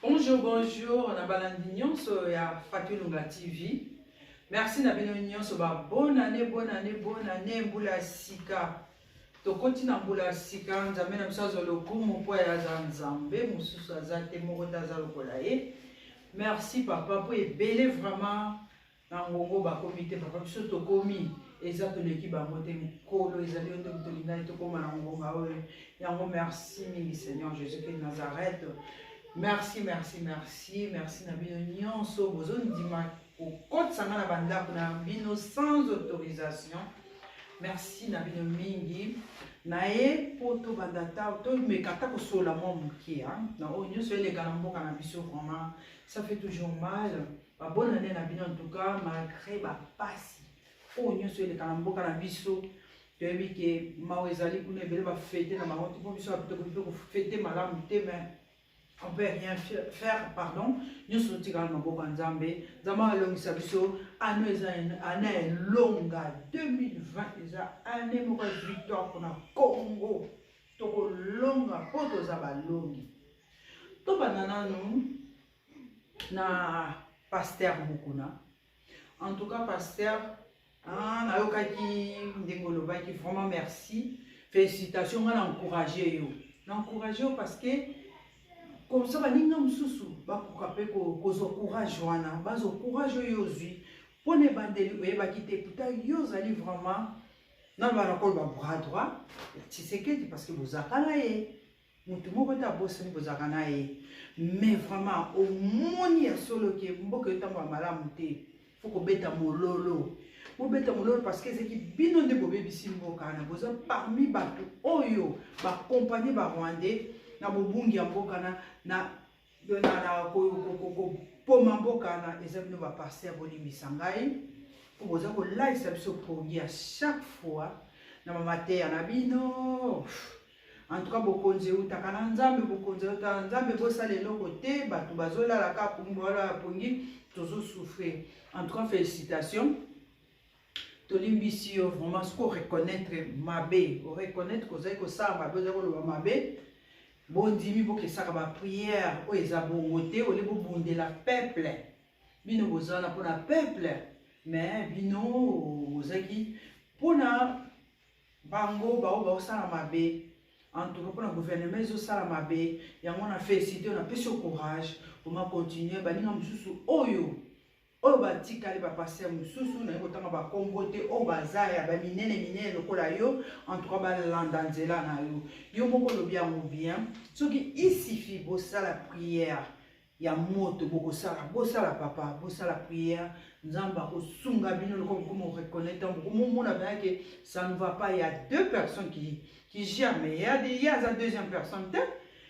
Bonjour, bonjour, na balandi nyonso ya Fatou Lunga TV. Merci na bino nyonso ba bonne année, mbula sika. Tokoti na mbula sika, nzambe na biso azolokumu po ya nzambe, mususu azate moko taza lokola ye. Merci papa po ebele vraiment na ngongo ba komite papa biso tokomi eza toleki bango te mokolo ezali onde tolingai tokoma na ngonga oyo. Yango merci mingi Seigneur Jésus-Christ de Nazareth. Merci na bino nyonso bozondima kokotisa na bandako na bino sans autorisation. Merci na bino mingi naye po to bandata to mekata kosola mwa moke na oyo nyonso eleka na mboka na biso vraiment ça fait toujours mal. Ba bonne année na bino en tout cas malgré ba pasi oyo nyonso eleka na mboka na biso. Toyebi ke mawa ezali kuna ebele ba fete na bango po biso apito ko fete malamu te mais on peut rien faire, pardon. Nous sommes tous dans le Nzambe. Zama longisa biso année année longue 2020 eza année moko victoire pour na Congo. Toko longa poto za balongi. To banana nous na pasteur Mukuna. En tout cas pasteur na yokaki ndengolo ba ki vraiment merci. Félicitations, on a encouragé yo. Encouragé parce que comme ça, baninga mususu bakokape kozo courage wana bazo courage yozui pone bandeli oyeba kite puta yozali vraiment na barakol ba bras droit Tshisekedi parce que bozakana ye mutu moko ta bosani bozakana ye mais vraiment au moni ya solo ke mboka etambo malamu te faut ko beta mololo parce que c'est qui bino nde bobebisi mboka na boza parmi bato oyo ba compagnie ba rwandais na bobungi ya mboka na poma mboka na ezabino ba passer bolimbisa ngai po boza ko laisa biso pongi à chaque fois na mamate ya na bino. En tout cas bokonze utaka na nzambe bokonze utaka nzambe bosala eloko te bato bazolala ka pongi wala pongi tozo souffrir. En tout cas félicitations. Tolimbisi yo vraiment ce qu'on reconnaître mabe, on reconnaître que ça ça mabe za ko mabe. Bon dimi pour que ça va prière o ezabongote o lebo bonde la peuple bino bozana pour la peuple mais bino ozaki pour na bango ba sala mabe en tout cas pour le gouvernement zo sala mabe yango na féliciter on a plus courage pour ma continuer baninga mususu oyo batikali ba passer mususu na kotanga ba kombote o bazaya ba minene lokola yo en tout cas ba landanzela na yo moko lo bien ce qui suffit bossa la prière ya moto boko sala papa bossa la prière nzamba ko sunga bino comme on reconnaît on a bien que ça ne va pas. Il y a deux personnes qui gèrent mais il y a la deuxième personne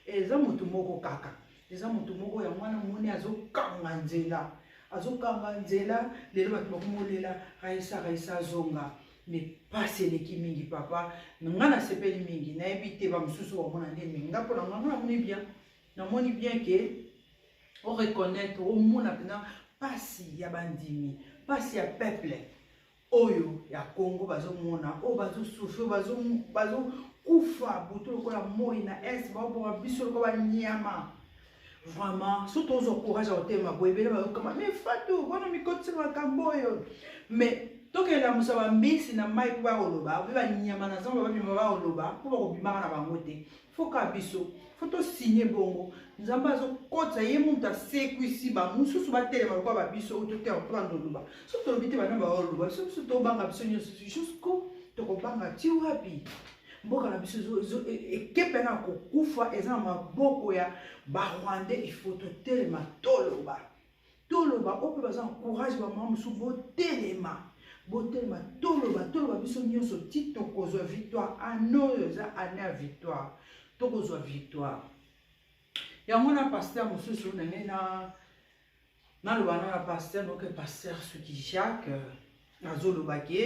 et za moto moko kaka eza moto moko ya mwana moni azokanga nzela azokanga lelo bato bakomolela raisa zonga mais pas eleki mingi papa nga na sepeli mingi nayebi te bamosusu bamona nde mingi nga mpona nga namoni bien ke o reconnaître omona mpena pasi ya bandimi pasi ya peuple oyo ya Congo bazomona oyo bazosouffre bazokufa butu lokola moi na est baoboka biso lokola banyama. Vraiment, surtout aux courage au thème, mais Fatou, voilà, mais quand c'est un camboyo. Mais, tant que la moussa va mbisi na mai pour voir au loba, vous allez n'y avoir un ensemble, vous allez au loba, pour voir au bimara na bangote. Faut qu'à biso, faut to signer bongo. Nous avons besoin quand ça y est monte à seco ici, bah, moussou sous battre, ma quoi, biso, au tout est en prendre au loba. Surtout le bité, va n'a au loba, surtout au banga, jusqu'au, to banga, tu happy. Mboka na biso ekepe na kokufa eza maboko ya barwandais. Il faut totelema toloba ope baza encourage bamama mosusu botelema toloba biso nyonso ti tokozwa victoire anoyo eza ane ya victoire tokozwa victoire yango na pasteur mosusu ndenge naloba na pasteur donc pasteur Suki Jacques azolobaki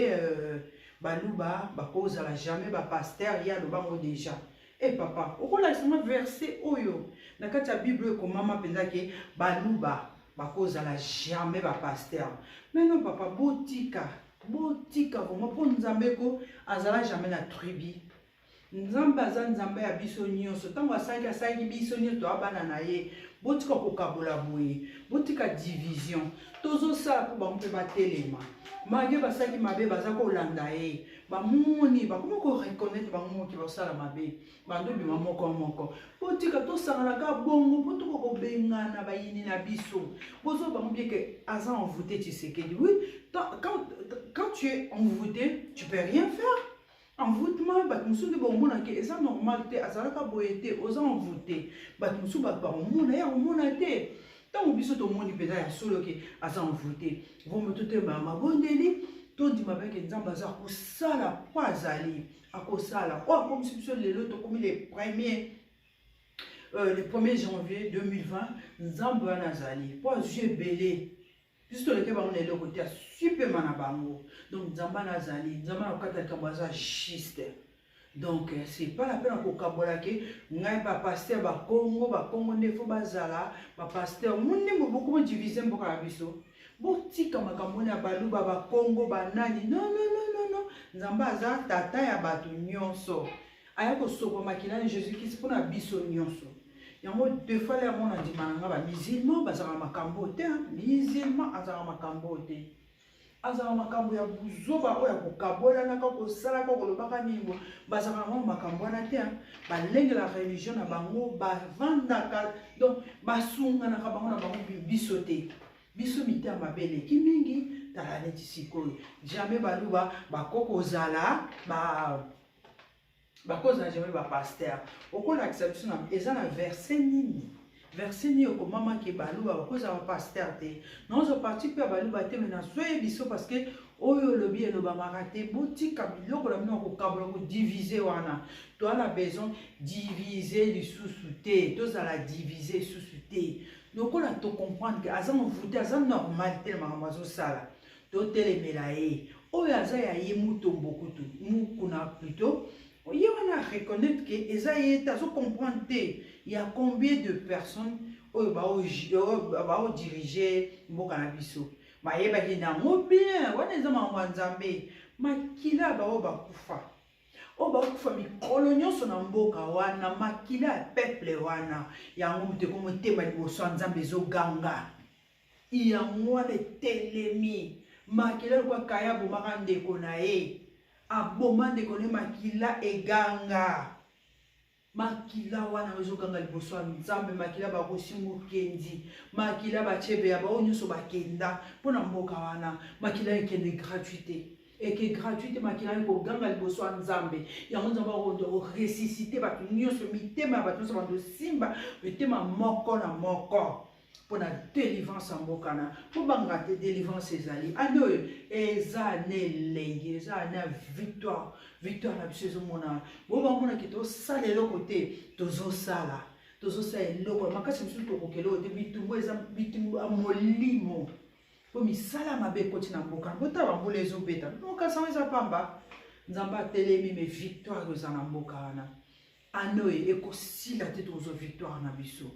baluba bakozala jamais ba pasteur ya lobango déjà et papa okola sama verset oyo na kati ya bible komama penza ke baluba bakozala jamais ba pasteur mais non papa botika vraiment po nzambe ko azala jamais na tribu nzambe aza nzambe ya biso nyonso tango asaki biso nyonso abana na ye botika kokabola boye botika division tozosala mpo bango mpe batelema mage basaki mabe baza kolanda ye bamoni bakoma koreconnaitre bango moki basala mabe bando bima moko botika tosanganaka bongo mpo tokokobengana bayini na biso bozo bango bien que aza envoûté Tshisekedi oui quand tu es envoûté tu peux rien faire. Envoûtement, batmusu bon mona ke eza normal te azalaka boye te oza envoûté batmusu ba mona ya mona te tant biso to moni peza ya solo ke aza envoûté vont me tout mabondeli to di mabeke nzamba za ko sala kwa azali akosala oh comme si biso lelo to comme les le 1er janvier 2020 nzamba nazali po yeux belé juste le keba on est le côté super manabango donc nzamba nazali nzamba nakata kambaza juste donc c'est pas la peine ko kabola ke ngai ba pasteur ba Congo ne faut bazala ba pasteur munni beaucoup diviser mboka la biso botika makambo ya baluba ba Congo ba nani non nzamba za tata ya batu nyonso aya ko soko makina Jésus Christ pona biso nyonso. Yango deux fois les gens ont dit que les musulmans ont makambo te, musulmans ont makambo te. Azara makambo ya buzoba oya kokabola na ko sala ko kolobaka ningo bazaka makambo na te ba lenge la religion na bango ba vandaka donc basunga na bango na bango bisote biso mita mabele kimingi tala neti sikoyo jamais baluba bakoko zala ba bakoza jamais ba pasteur okola exception na ezana verset nini verset ni ko mama ke baluba bakoza ba pasteur te non zo parti pe baluba te na soye biso parce que oyo lobi eloba marate botika biloko la mino ko kabolo ko diviser wana to ana besoin diviser du sous-souté to za la diviser sous-souté donc on a to comprendre que azan voûté azan normal tellement mazo sala to telemela e oyo aza ya yemuto mbokutu mukuna plutôt il y a reconnaître que Esaïe a comprendre il y a combien de personnes qui vont diriger Mbokanabiso. Ma yeba kina bien, wana zama mwanzambe, makila ba kufa. Ba kufa mi kolonyo sona mboka wana makila peuple wana. Yango mute komo tema liboso nzambe zo ganga. Iya mwana telemi. Makila kwa kaya bo makande kona e. Abomande kone makila eganga makila wana wezo ganga liboso nzambe makila ba kosingo kendi makila ba chebe ya ba onyoso bakenda pona mboka wana makila ekende gratuité eke gratuité makila ko ganga liboso nzambe ya nzambe ko ressusciter ba nyoso mitema ba nyoso ba simba mitema moko na moko pour la délivrance en bokana pour banga délivrance ezali ando ezane lengi ezana victoire na biso mona bo ba mona ki to sala eloko te tozo sala eloko makasi biso to kokelo te bitumbo eza bitumbo amolimo po misala mabe koti na bokana bota ba mbole ezo beta moka sa eza pamba nzamba telemi me victoire eza na bokana ando ekosila te tozo victoire na biso.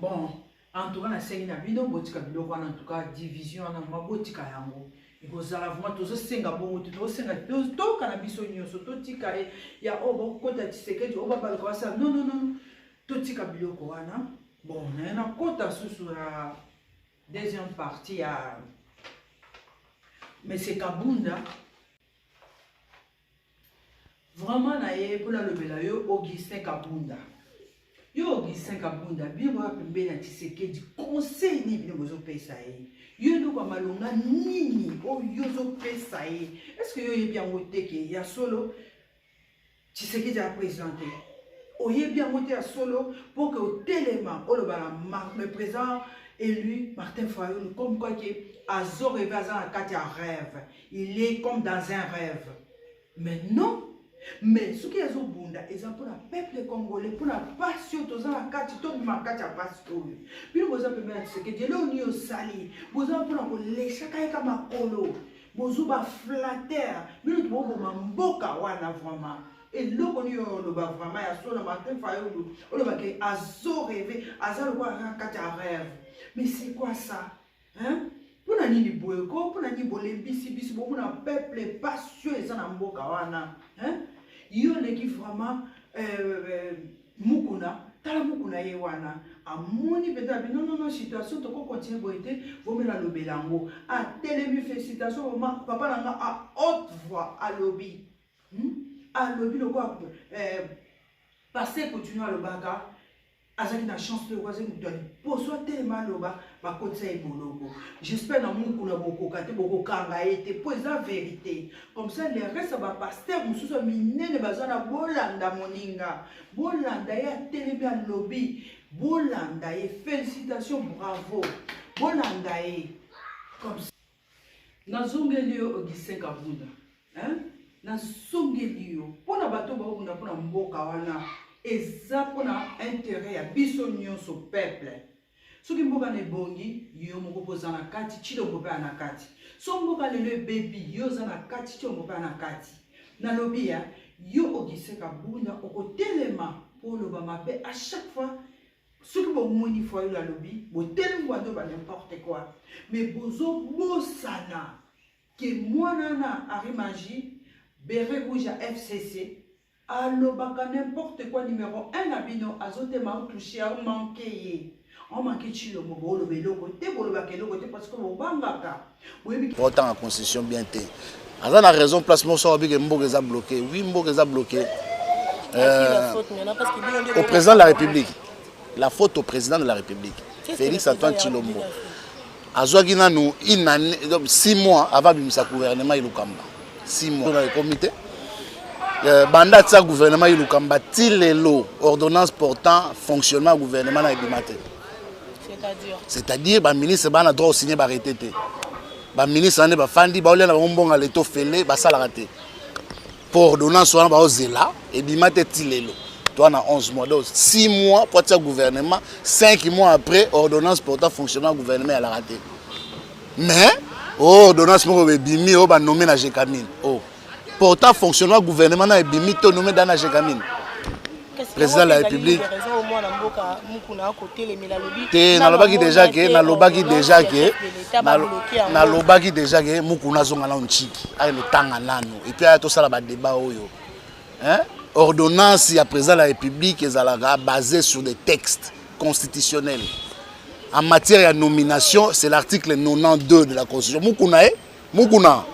Bon, en tout cas, na sengi na bino botika biloko en tout cas division na mabotika yango. Ikozala vraiment tozo senga bongo tozo senga to kana biso nyonso to tika ya obo kota Tshisekedi oba baloko sa non to tika biloko wana. Bon, na kota susu na deuxième partie à mais c'est Kabunda. Vraiment na ye pour la lebela yo Augustin Kabunda. Yo Augustin Kabunda bien moi pembe na Tshisekedi conseil ni bino bozo pesa ye yo ndo kwa malonga nini o yo zo pesa ye est-ce que yo yebi yango te ke ya solo Tshisekedi a présenté o yebi yango te ya solo pour que au téléma o le président élu Martin Fayulu comme quoi que azo rêve à un rêve il est comme dans un rêve mais non. Mais ce qui est au Bunda, c'est pour le peuple congolais, pour la passion, tout ça, la carte, tout le monde a passion. Puis vous avez permis ce que Dieu l'a eu sali, vous avez pour les chacun comme un colo, vous avez flatté, vous avez mboka wana vraiment. Et l'eau qu'on y a vraiment, il y a sur le matin, il y a azo rêvé, azo le voir un carte à rêve. Mais c'est quoi ça? Hein? Pour la nini boyko, pour la nini bolembisi bisi, pour la peuple passion et ça na mboka wana. Hein? Yo ne qui vraiment mukuna tala beaucoup na yewana amoni peut-être non situation to ko continuer boité vous me la lobelango a télémi félicitation maman papa nanga à haute voix à lobby le quoi passer continuer à le baga azaki na chance de voisin mutali poso tellement loba ba kotsa ebologo j'espère na mon kuna boko kate boko kanga été pour la vérité comme ça les restes ba pasteur mususu minene bazana bolanda moninga bolanda ya tellement lobby bolanda et félicitations bravo bolanda et comme ça nazongeli Augustin Kabunda hein nazongeli yo pona bato ba kuna pona mboka wana eza pona intérêt ya biso nyonso peuple soki mboka na ebongi yo moko poza na kati chilombo mpe na kati so mboka lelo ebebi yo oza na kati chilombo mpe na kati nalobi ya yo Augustin Kabunda okotelema mpo oloba mabe à chaque fois soki bomoni fois yo alobi botelemi wando ba n'importe quoi mais bozobosana ke mwana na Arimagie beret rouge à FCC alobaka n'importe quoi numéro 1 na bino azotema touché a manqué on manqué chilombo bolo beloko te bolo bakelo te parce que bobangaka pourtant la constitution bien té aza na raison placement so obike mboka eza bloqué oui mboka eza bloqué au président de la République la faute au président de la République Félix Antoine Tshilombo azwaki nanu une année 6 mois avant bimisa gouvernement ilukamba 6 mois dans le comité banda tsa gouvernement ilukamba tilelo ordonnance portant fonctionnement gouvernement na ebimate c'est-à-dire ba ministre bana droit signer ba retété ba ministre ane ba fandi ba olena mbonga leto fele ba sala raté pour ordonnance wana ba ozela ebimate tilelo toi na 11 mois donc 6 mois pour tsa gouvernement 5 mois après ordonnance portant fonctionnement gouvernement ya la raté mais ordonnance mo ebimi o ba nommé na Jekamine portant fonctionnement gouvernement na ebimito nommé dans la Jekamine président de la République nalobaki déjà que mukuna zonga na nchiki ay le tanga nano et puis aya to sala ba débat oyo hein ordonnance ya président de la République ezalaka basée sur des textes constitutionnels en matière de nomination c'est l'article 92 de la constitution mukuna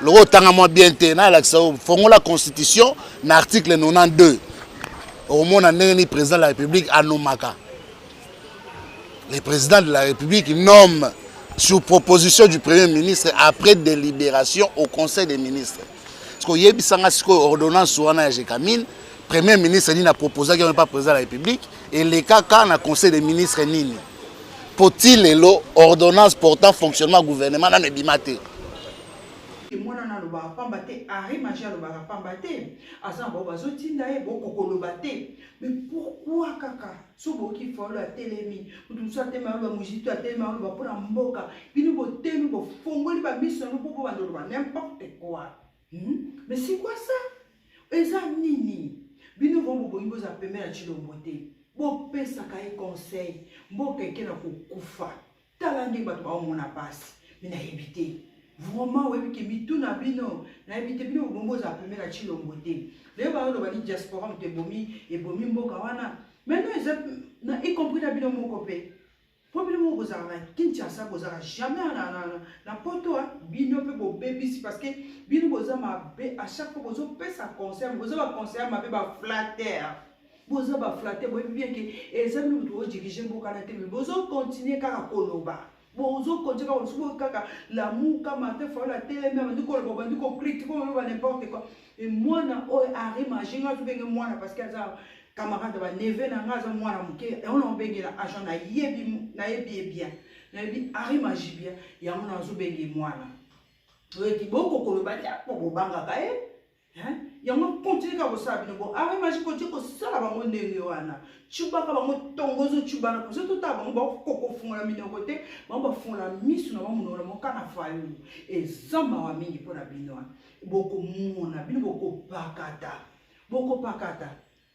le tanga mo bien té na la fongola constitution na article 92 au monde en président de la République à Nomaka. Le président de la République nomme sur proposition du Premier ministre après délibération au Conseil des ministres. Parce que yebisanga siko ordonnance wana ya Jekamine, Premier ministre ni na proposé qu'il n'y pas président de la République et les cas quand na Conseil des ministres nini. Faut-il lelo ordonnance portant fonctionnement gouvernement na nebimate. Mwana na loba pamba te Arimagie loba pamba te asa bo bazotinda e boko koloba te mais pourquoi kaka so boki folo a telemi mutu so tema lo mujito a tema lo pona mboka binu bo tenu bo fongoli ba miso no popo ba ndolo n'importe quoi mais c'est quoi ça eza nini binu bo bo imbo za pemela Tshilombo te bo pesa ka e conseil mboka ekena kokufa tala ndi bato ba omona pasi mina ebité vraiment oui que mitu na bino na ebité bino bombo za pemela Tshilombo te le ba lo ba ni diaspora mte bomi e bomi mboka wana maintenant na y compris na bino moko pe po bino moko za na Kinshasa bo za jamais na poto bino pe bo baby parce que bino bo za ma be à chaque fois bo zo pesa conseil bo za ba conseil ma be ba flatter bo za ba flatter bo bien que ezami to diriger mboka na te mais bo zo continuer kaka koloba bozo konjeka on kaka la muka matin faut la télé même ndiko le boba ndiko critique ko n'importe quoi et moi na o Arimagie nga to benga moi parce que ça camarade ba neve na nga za moi na muke on on benga la agent na yebi bien na yebi Arimagie bien ya on na zo benga moi na we ki boko ko le ba ya ko banga ka hein ya on continue ka bosa bino bo Arimagie ko tiko sala ba mo ndenge wana chuba ka ba mo tongozo chuba na ko so to ta ba mo koko funga mino côté ba font la mission na mo na mo kana fayu et zama wa mingi pona bino boko mona bino boko pakata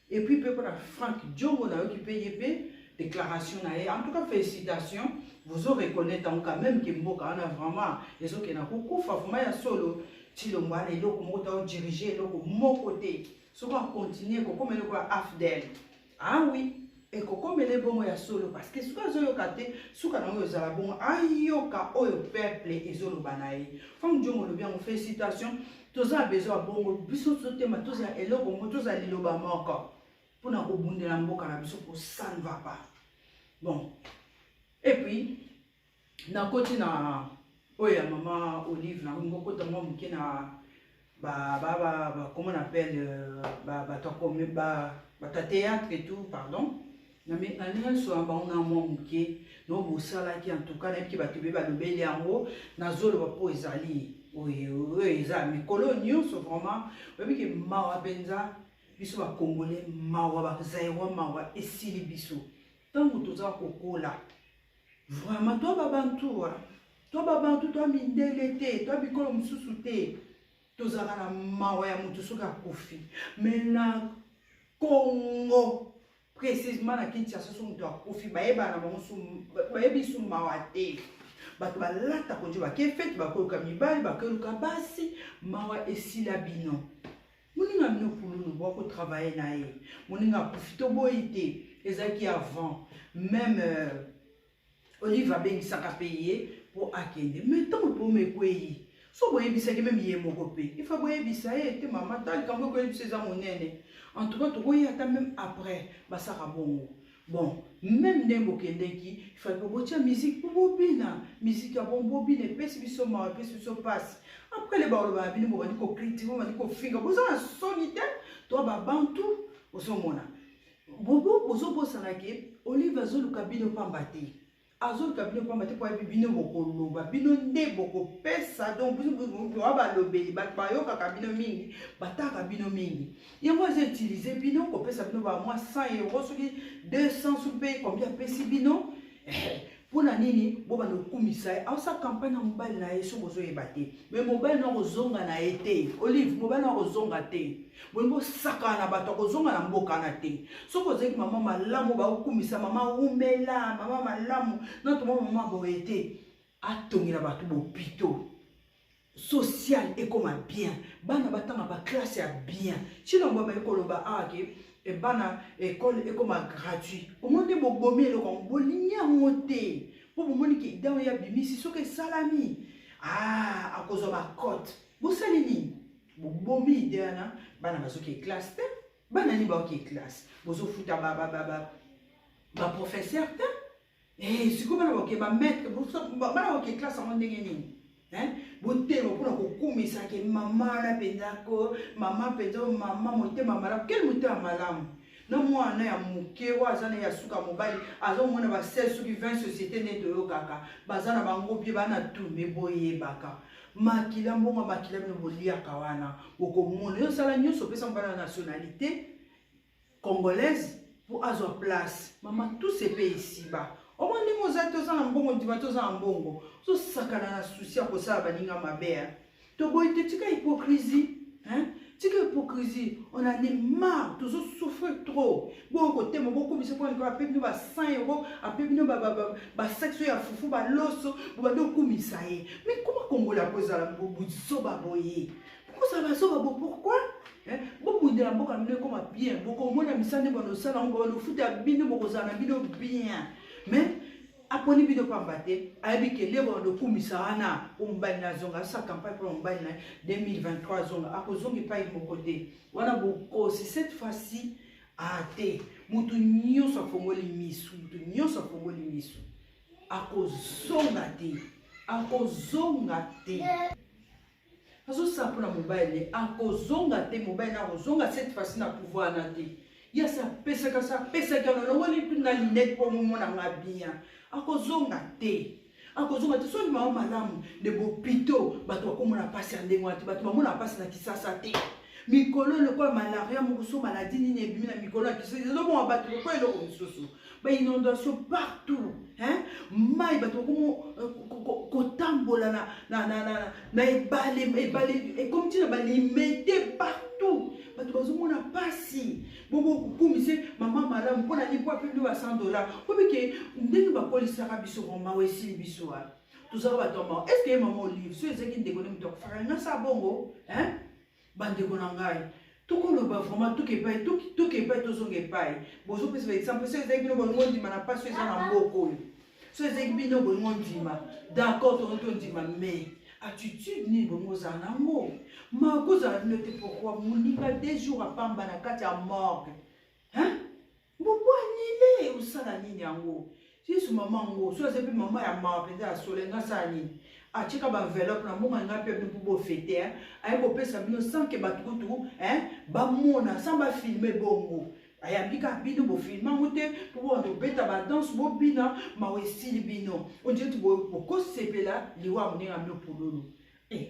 et puis peu pour Franck Diongo na qui paye déclaration na en tout cas félicitations vous aurez reconnaître quand même que mboka ana vraiment les autres qui na kukufa vraiment ya solo Tshilombo ale loko moko diriger loko mon côté so va continuer comme le quoi afdel ah oui et kokomele bongo ya solo parce que suka zoyoka te suka nango ezala bongo ayoka oyo peuple ezoloba na ye fam jongo lobi yango félicitation toza besoin bongo biso totema toza eloko mo toza liloba moko mpona kobundela mboka na biso po ça ne va pas bon et puis nakoti na oyo ya mama Olive na ngokota mwa moke na comment on appelle théâtre et tout pardon mais en soit on a mon moké non bosala qui en tout cas qui va te ba lobeli yango na zolo ba po ezali oui eza mikolo nyonso vraiment babi ke mawa benza biso ba congolais mawa ba zaïwa mawa esili biso tango toza kokola vraiment toi babantu toi mindele te toi bikolo mususu te tozala na mawa ya mutu soki akufi mais na Congo précisément na Kinshasa so mutu akufi bayebana bayebi su mawa te bato balata konje bake fete bakoluka mibali bakoluka basi mawa esila bino moninga mino pululu boko travailler na ye moninga akufi to boyi te ezaki avant même Olive abengisaka payer pour akende mais tant pour mekweyi so boyebisaki même ye moko pe il faut boyebisa ye te mama tali kambo koyebisa eza monene en tout cas tokoyata même après basaka bongo bon même ndenge okendeki il faut que botia musique pour bobina musique ya bon bobina epesi biso mawa epesi biso pasi après le baloba bino bobandi kocritique bobandi kofinga bozala soni te to babantu ozomona bozobosanaki Olive azoluka bino pamba te azoluka bino pamba te po bino bokoloba bino nde bokopesa donc bino balobeli bato bayokaka bino mingi bataka bino mingi yango eza utilize bino kopesa bino bamwa 100 € soki 200 soki mpe combien apesi bino mpona nini bobanda okumisa ye aosa campagne ya mobali na ye so bozoyeba te mais mobali na kozonga na ye te Olive mobali na kozonga te boni bosakana na bato akozonga na mboka na te soki ozalaki mama malamu baokumisa mama umela mama malamu natoma mama boye te atongela bato bopito social ekoma bien bana batanga baklasse ya bien sino mbo bayekoloba awake bana école ekoma gratuit omonde bobomi eloko bolinyango te po bomoni ke idawo ya bimisi soki esalami akozwa bacote bosali nini bobomi ideana bana bazoki classe te bana nini baoki classe bozofuta baprofesseur te sikoyo bana baoke bamaître bana baoki classe yango ndenge nini botema mpona kokumisaki mama na mpenzako mama mpenza mama motema malamu kele motema malamu na mwana ya moke oyo aza na ya suka mobali azomona basel soki 20 société nde toyokaka baza na bango bie bana tume boyebaka makila mbongo makila bino boliaka wana bokomona yosala nyonso opesa mbana nationalité congolaise po azwa place mama tout se pe isiba omo ndenge oza te oza na mbongo ndima te oza na mbongo ozosakana na susi ya kosala baninga mabe toboyi te tika hypocrisie tika hypocrisie on en est marre tozosouffre trop bokotema bokomisa mpona likolo ape bino ba 100 € ape bino basexe ya fufu baloso bobandi okumisa ye mais koma kongola kozala bozoba boye kozala bazoba bo pourquoi bokundela mboka na bino ekoma bien bokomona misande bonosala ngo banofuta bino bokozala na bino bien mais aponi bino pamba te ayebi ke lebo okumisa wana omobali na zonga sa campagne pour mobali na 2023 zonga akozonga epai moko te wana bokosi cette fois-ci te mutu nyonso afongoli misu akozonga te azosala mpona mobali akozonga te mobali na akozonga cette fois-ci na pouvoir na te yasa pesaka nolongoli mpinga linete po momonanga bien akozonga te soki mama malamu de bopito bato bakomona mpasi ya ndenge wana te bato bamona mpasi na kisasa te mikolo lokola malaria mokoso maladi nini ebimi na mikolo ya kisasa ezoboma bato lokola eloko mosusu bainondation partout mai bato kotambola na ebale ekomi ntina balimete partout bato bazomona mpasi bobokumise mama malamu mpona lipo ape bino ba $100 obike ndenge bakolisaka biso mawa esili biso wana tozala bato mawa est ce que ye mama Olive so ezaki ndeko nde moto akofaka nyonso abongo bandeko na ngai tokoloba vraiment tokepai tozonga epai bozopesa exemple so ezalaki bino bolingo ndima na mpasi eza na mboka oyo so ezalaki bino bolingo ndima d'accord tondima mais attitude nini bolingo ozala nango makozala bino te pourkui moninga 2 jours apamba na kati ya morgue bobwanile osala nini yango yesu mama yango so aza mpe mama ya mawa mpenza ya solenga asala nini atika baenveloppe na mbongo nga mpe bino mpo bofete aye kopesa bino sanke batukutu bamona sans bafilme bongo ayambika bino bofilme yango te mpo bobanda kobeta badanse bobina mawa esili bino ondire bokosepela liwa moninga ya bino pololo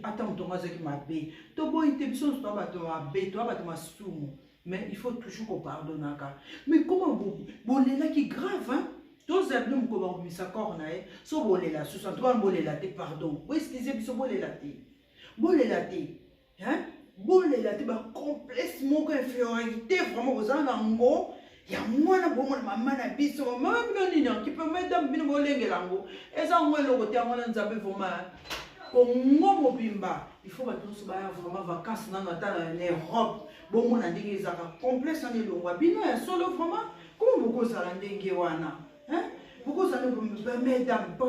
ata moto ngo azalaki mabe toboyi te biso nyonso toa bato mabe toa bato masumu mais il faut toujours kopardonnaka mais comment bolelaki grave tozala bino moko bakobimisa corps na ye so bolela susu antuka bolela te pardon oexcuse biso bolela te bacomplexe moko infériorité vraiment kozala nango ya mwana bomona mama na biso mama bino nini ankipe madame bino bolengela yango eza ngo eloko te yango na nzambe vraiment kongo mobimba il faut bato nyonso baya vraiment vacances nano ata na Europe bomona ndenge ezaka complexe wana elongwa bino ya solo vraiment komo bokozala ndenge wana bokozala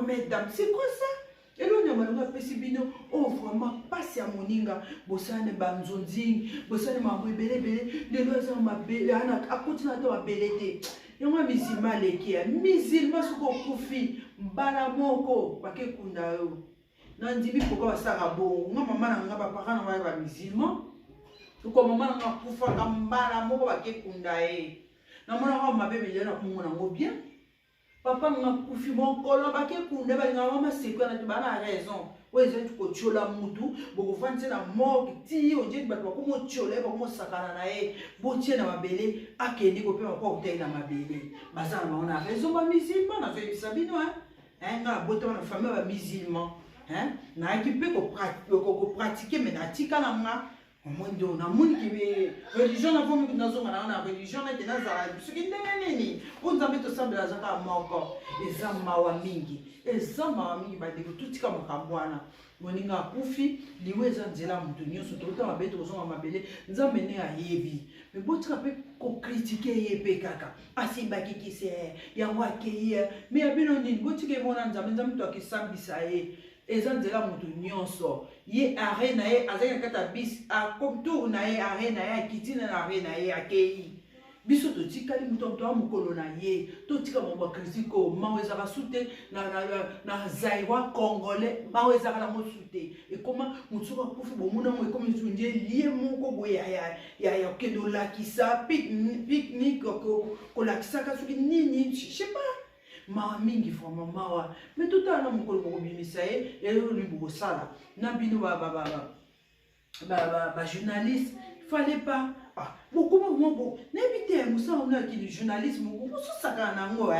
mesdames c'est quoi ça eloni ya malongo apesi bino o vraiment pasi ya moninga bosala banzonzi bosala mambo ebelebele lelo eza mabele akotina ata mabele te yango ya misilma aleki ya misilma soki okufi mbala moko bakekunda yo nandimi pourquoi basaka bongo nga mama na nga bapara na ngai bamisilma oko mama na nga kufaka mbala moko bakekunda ye namonaka mabe melia na komona yango bien papa nga kufi mokolo bakekunda balinga mama sekwana te bana raison oyo ezali kokotiola mutu bokofandisa na morgue ti ondie bato bakomotiola ye bakomosakana na ye botie na mabele akende kopema mpo akutaki na mabele baza na bango na raison bamisilma nazoyebisa bino nga botama na famille bamisilma nayaki mpe kopratike me natikala nga omondo namoni kibe religion navomi nazonga nanga na religion nake nazala soki ndenge nini po nzambe tosambela azaka moko eza mawa mingi bandeko totika makambo wana moninga akufi liwe eza nzela ya moto nyonso touta mabe tokozonga mabele nzambe nde ayebi me botika mpe kokritike ye mpe kaka asimbaki kise yango akei me ya bino nini botika emona nzambe to akisambisa ye eza nzela moto nyonso ye are na ye azali na kati ya bis akotour na ye are na ye akitina na are na ye akei biso totikali moto ya mokolo na ye totika mambo ya kritiko mawa ezaka su te na zairwa congolais mawa ezaka nango su te ekoma motu soko akufi bomona ngo ekomi su ndie lie moko boye ya kokende olakisa pique-nique kolakisaka soki nini je sais pas mawa mingi vraiment mawa mais totala na mokolo bokobimisa ye elelo ni bokosala na bino bajournaliste fallait pas bokoma mo nayebi te mosala ono yakini journalisme bososakana nango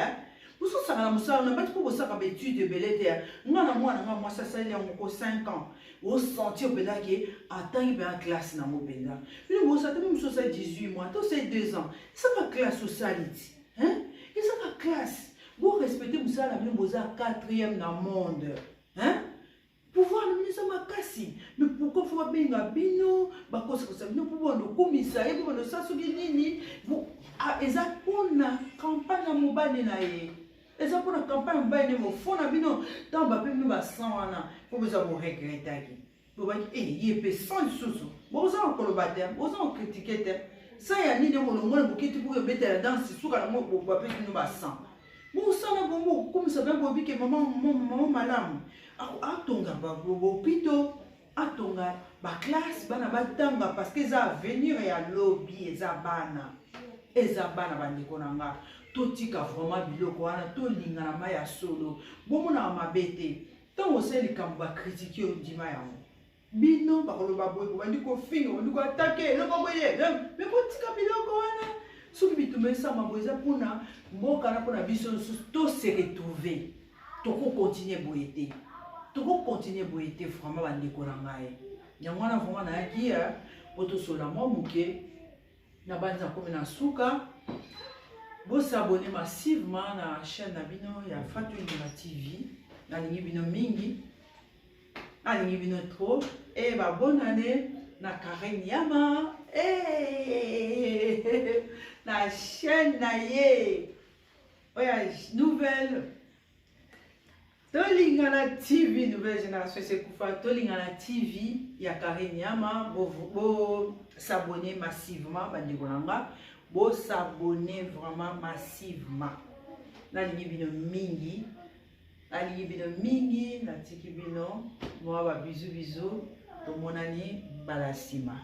bososaka na mosala na bati mpo bosaka baétude ebele te nga na mwana nga mwasi asali yango ko 5 ans osentir mpendaki atangi mpe na classe nango mpenza bino bosala te mosu osali 18 mois to osali 2 ans esaka classe osali ti esaka classe vous respectez vous ça la bien boza 4e dans le monde pouvoir nous sommes makasi mais pourquoi faut benga bino bakosa kosa bino pour nous komisa et pour nous ça so nini vous eza pona campagne mobile na ye eza pona campagne mobile mo fona bino tant ba pe ba 100 wana faut vous avoir regretter vous voyez y est sans sous bon ça encore le baptême vous en critiquer ça ya nini mo ngona bokiti pour beta la danse suka na mo ba pe bino ba 100 mosala bongo komisa bia bobi ke mama malamu atonga bopito atonga baklasse bana batanga parce que eza avenir ya lobi eza bana bandeko na nga totika vraiment biloko wana tolingana ma ya solo bomonaka mabe te ntango osali likambo bakritike oyo ndima yango bino bakoloba boye bobandi kofinga bandi koatake eloko boye me kotika biloko wana soki bitumba esama boye eza mpona mboka na mpona biso nyonso tose retrouve tokokontinue boye te vraiment bandeko na ngai yango wana vraiment nayaki po tosola mwa moke na banza komi na suka bosabone massivement na chaîne na bino ya Fatou Ininga TV nalingi bino mingi nalingi bino trop et bonne année na Karen Yama La chaîne naie. Oya nouvelle. Tolingana TV nouvelle génération c'est Koufa. Tolingana TV ya Karinyama bo s'abonner massivement bandikolanga. Bo s'abonner vraiment massivement. Na lingi bino mingi. Na lingi bino mingi na tiki bino. Moi ba bisous bisous. Tomonani balasima.